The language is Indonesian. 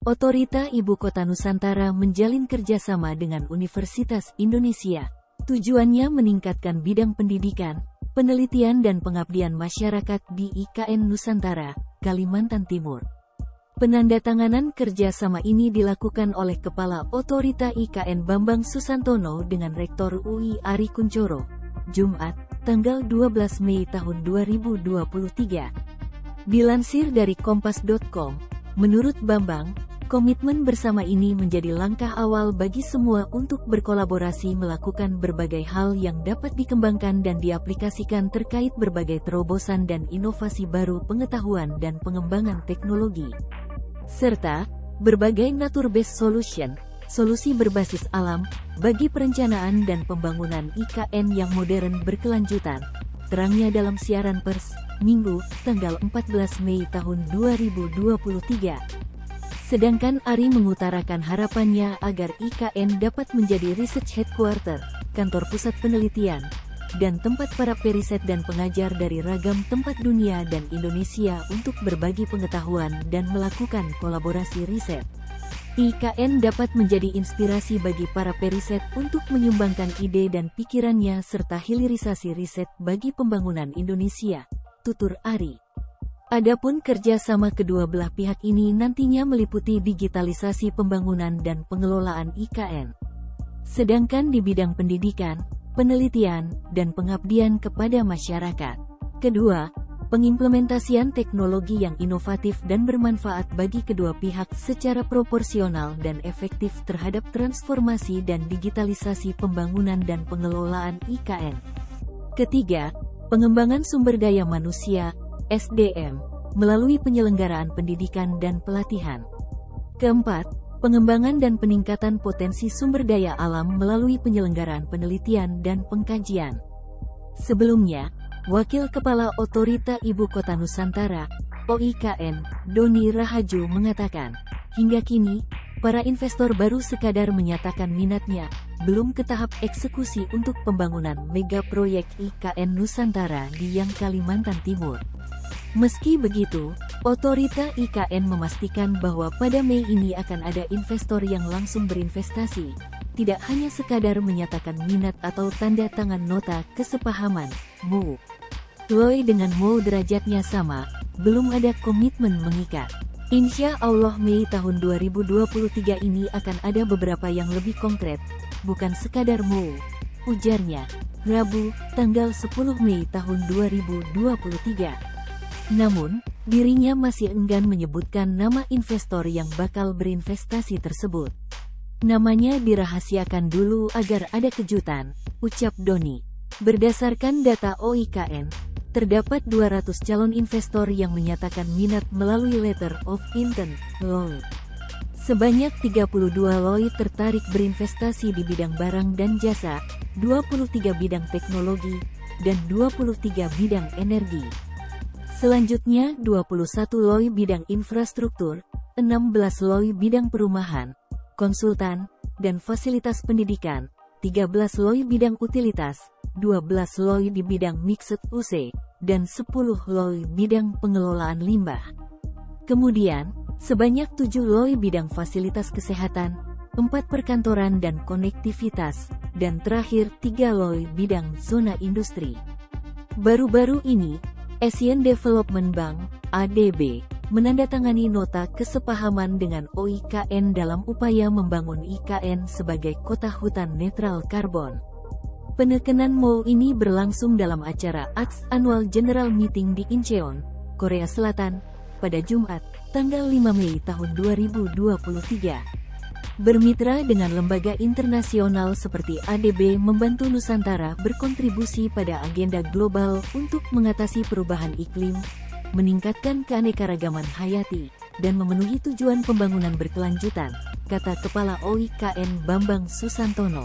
Otorita Ibu Kota Nusantara menjalin kerjasama dengan Universitas Indonesia. Tujuannya meningkatkan bidang pendidikan, penelitian dan pengabdian masyarakat di IKN Nusantara, Kalimantan Timur. Penandatanganan kerjasama ini dilakukan oleh Kepala Otorita IKN Bambang Susantono dengan Rektor UI Ari Kuncoro, Jumat, tanggal 12 Mei tahun 2023. Dilansir dari Kompas.com, menurut Bambang, komitmen bersama ini menjadi langkah awal bagi semua untuk berkolaborasi melakukan berbagai hal yang dapat dikembangkan dan diaplikasikan terkait berbagai terobosan dan inovasi baru pengetahuan dan pengembangan teknologi, serta berbagai nature-based solution, solusi berbasis alam, bagi perencanaan dan pembangunan IKN yang modern berkelanjutan. Terangnya dalam siaran pers, Minggu, tanggal 14 Mei tahun 2023. Sedangkan Ari mengutarakan harapannya agar IKN dapat menjadi research headquarter, kantor pusat penelitian, dan tempat para periset dan pengajar dari ragam tempat dunia dan Indonesia untuk berbagi pengetahuan dan melakukan kolaborasi riset. IKN dapat menjadi inspirasi bagi para periset untuk menyumbangkan ide dan pikirannya serta hilirisasi riset bagi pembangunan Indonesia, tutur Ari. Adapun kerjasama kedua belah pihak ini nantinya meliputi digitalisasi pembangunan dan pengelolaan IKN. Sedangkan di bidang pendidikan, penelitian, dan pengabdian kepada masyarakat. Kedua, pengimplementasian teknologi yang inovatif dan bermanfaat bagi kedua pihak secara proporsional dan efektif terhadap transformasi dan digitalisasi pembangunan dan pengelolaan IKN. Ketiga, pengembangan sumber daya manusia, SDM, melalui penyelenggaraan pendidikan dan pelatihan. Keempat, pengembangan dan peningkatan potensi sumber daya alam melalui penyelenggaraan penelitian dan pengkajian. Sebelumnya, Wakil Kepala Otorita Ibu Kota Nusantara, OIKN, Doni Rahaju mengatakan, hingga kini, para investor baru sekadar menyatakan minatnya, belum ke tahap eksekusi untuk pembangunan mega proyek IKN Nusantara di Yang Kalimantan Timur. Meski begitu, Otorita IKN memastikan bahwa pada Mei ini akan ada investor yang langsung berinvestasi, tidak hanya sekadar menyatakan minat atau tanda tangan nota kesepahaman, MOU. LOI dengan MOU derajatnya sama, belum ada komitmen mengikat. Insya Allah Mei tahun 2023 ini akan ada beberapa yang lebih konkret, bukan sekadar MOU, ujarnya, Rabu, tanggal 10 Mei tahun 2023. Namun, dirinya masih enggan menyebutkan nama investor yang bakal berinvestasi tersebut. Namanya dirahasiakan dulu agar ada kejutan, ucap Doni. Berdasarkan data OIKN, terdapat 200 calon investor yang menyatakan minat melalui Letter of Intent, LOI. Sebanyak 32 LOI tertarik berinvestasi di bidang barang dan jasa, 23 bidang teknologi, dan 23 bidang energi. Selanjutnya 21 LOI bidang infrastruktur, 16 LOI bidang perumahan, konsultan, dan fasilitas pendidikan, 13 LOI bidang utilitas, 12 LOI di bidang mixed use, dan 10 LOI bidang pengelolaan limbah. Kemudian, sebanyak 7 LOI bidang fasilitas kesehatan, 4 perkantoran dan konektivitas, dan terakhir 3 LOI bidang zona industri. Baru-baru ini, Asian Development Bank, ADB, menandatangani nota kesepahaman dengan OIKN dalam upaya membangun IKN sebagai kota hutan netral karbon. Penekanan MOU ini berlangsung dalam acara ATS Annual General Meeting di Incheon, Korea Selatan, pada Jumat, tanggal 5 Mei tahun 2023. Bermitra dengan lembaga internasional seperti ADB membantu Nusantara berkontribusi pada agenda global untuk mengatasi perubahan iklim, meningkatkan keanekaragaman hayati, dan memenuhi tujuan pembangunan berkelanjutan, kata Kepala OIKN Bambang Susantono.